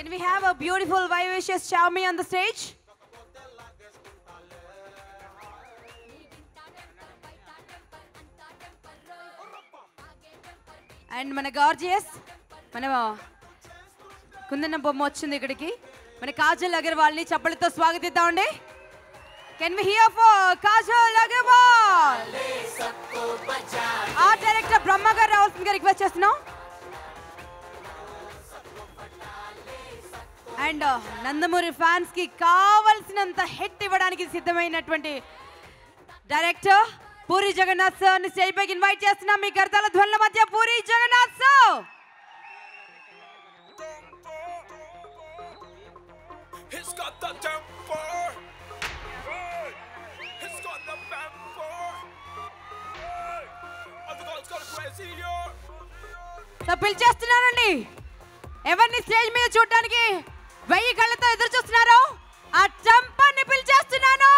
Can we have a beautiful, vivacious Xiaomi on the stage? And మన gorgeous, మన కుందన బొమ్మ వచ్చింది ఇక్కడికి. మన Kajal అగర్వాల్ని చప్పలతో స్వాగతిద్దామండి. Can we hear for Kajal Agarwal? Art director Brahma గారు రావాల్సిందిగా రిక్వెస్ట్ చేస్తున్నాం. అండ్ నందమూరి ఫ్యాన్స్ కి కావాల్సినంత హిట్ ఇవ్వడానికి సిద్ధమైనటువంటి డైరెక్టర్ పూరి జగన్నాథ్ సార్ ని స్టేజ్ పైకి ఇన్వైట్ చేస్తున్నాం. మీ కర్తల ధ్వనుల మధ్య Puri Jagannadh sir. He's got the temper. Hey, he's got the temper. Hey, and the girl's got a crazy year. So పిలిచేస్తున్నానండి. ఎవరిని స్టేజ్ మీద చూడడానికి 1000 కళ్ళతో ఎదురు చూస్తున్నారో ఆ టెంపర్ని పిలిచేస్తున్నాను.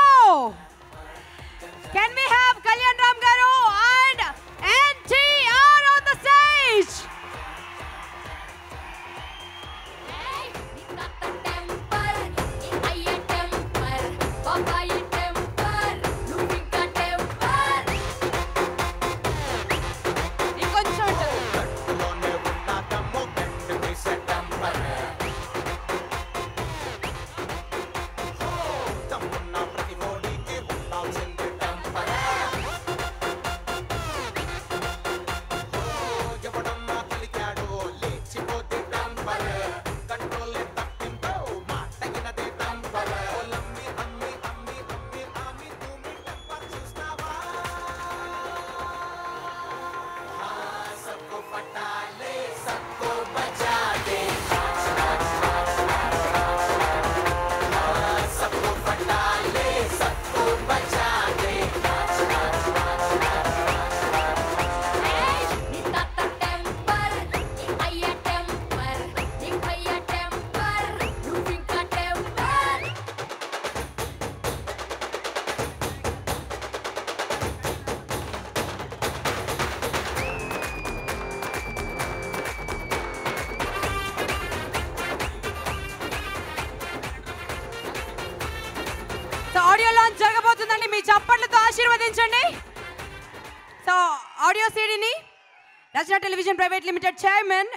Can we have Kalyan Ram garu and NTR on the stage? Hey, we got the temper, I temper, Baba temper, you got temper. ఇంకొంచెం ఆడియో లాంచ్ జరగబోతుందండి. మీ చప్పట్లతో ఆశీర్వదించండి. సో ఆడియో సీడీని Rachana television private limited chairman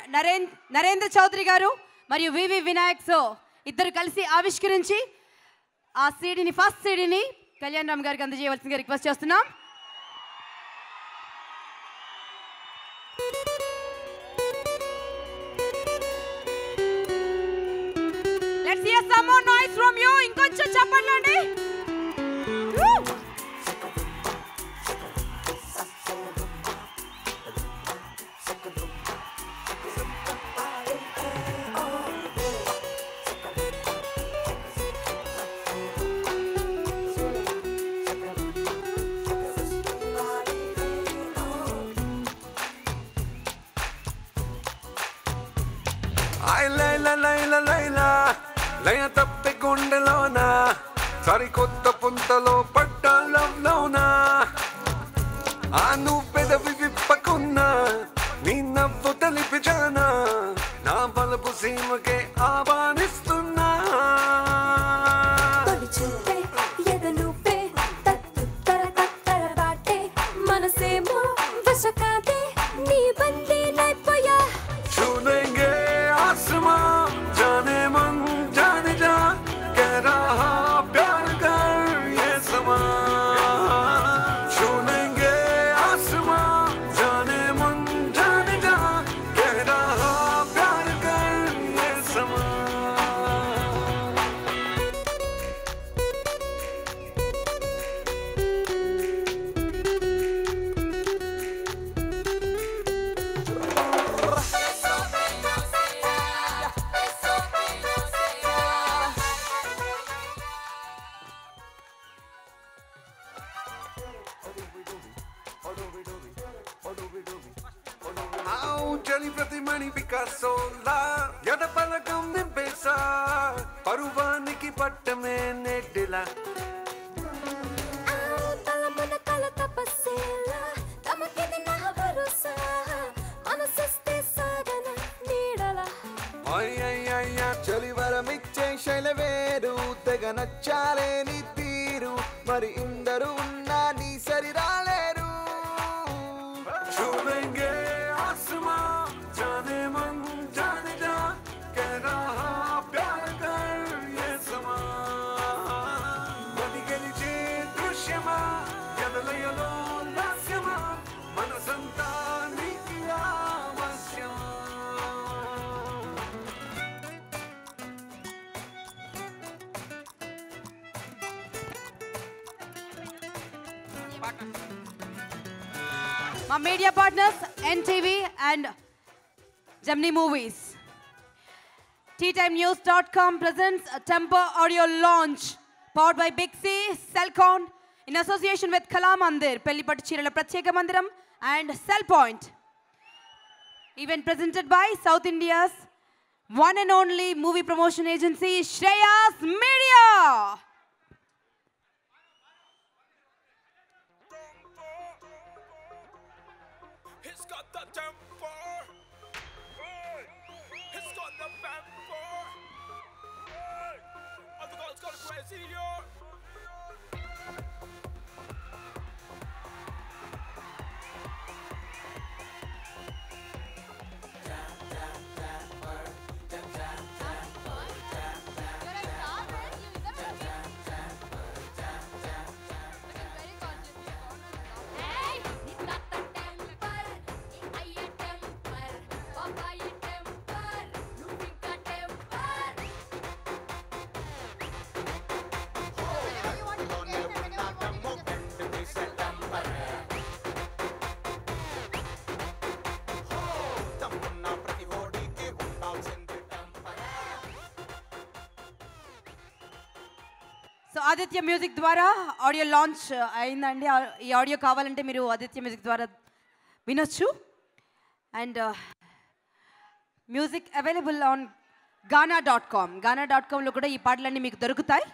Narendra Chowdary garu మరియు V V Vinayak ఇద్దరు కలిసి ఆవిష్కరించి ఆ సీడీని ఫస్ట్ సీడీని కళ్యాణ్ రామ్ గారికి అందజేయవలసిందిగా రిక్వెస్ట్ చేస్తున్నాం. Let's hear some more noise from you. ఇంకొంచెం చప్పట్లండి. Ay Layla Layla Layla లయ తప్పి గుండెలోన సరికొత్త పుంతలో పడ్డ లవ్ లోన ఆ నువ్వు పెదవి విప్పకున్నా నీ నవ్వు తెలిపి జానా నా బలపు సీమకే ఆహ్వానిస్తున్నా మనసేమో వశకాదే నీ బందీ నైపోయా छूलेंगे आसमां जाने मन जाने जा कह रहा प्यार कर ये समा छूलेंगे आसमां जाने मन जाने जा कह रहा प्यार कर ये समा చలి ప్రతి మణి పికాసోలా ఎద పలకం నింపేసా పరువానికి పట్టమే నెట్టిలా తలమున కల తపస్సేలా తమకిది నా భరోసా మనసస్తే సాగన నీడలా అయ్యయ్యయ్య చలి స్టైల్ వేరు తెగ నచ్చాలే నీ తీరు మరి ఇందరు ఉన్నా నీ సరి రాలేరు छूलेंगे आसमां जाने मन जाने जा कह रहा प्यार कर ये समा बनी गलिचे दृश्यमा ఎదలయలో లాస్యమా మనసంతా నీకి ఆవశ్యం My media partners, NTV and Gemini Movies. TeaTimeNews.com presents a Temper audio launch powered by Big C, Cellcon, in association with Kala Mandir, Pellipattu Chirala Pratyeka Mandiram and Cellpoint. Event presented by South India's one and only movie promotion agency, Shreyas Media. He's got the temper. Hey, he's got the temper. Hey, and the girls got crazy, yo. Hey, he's got the temper. I temper. Papa temper. You got temper. So Aditya music ద్వారా audio launch అయిందండి. ఈ audio కావాలంటే మీరు Aditya music ద్వారా వినొచ్చు. And music available on గానా.com. గానా.comలో కూడా ఈ పాటలన్నీ మీకు దొరుకుతాయి.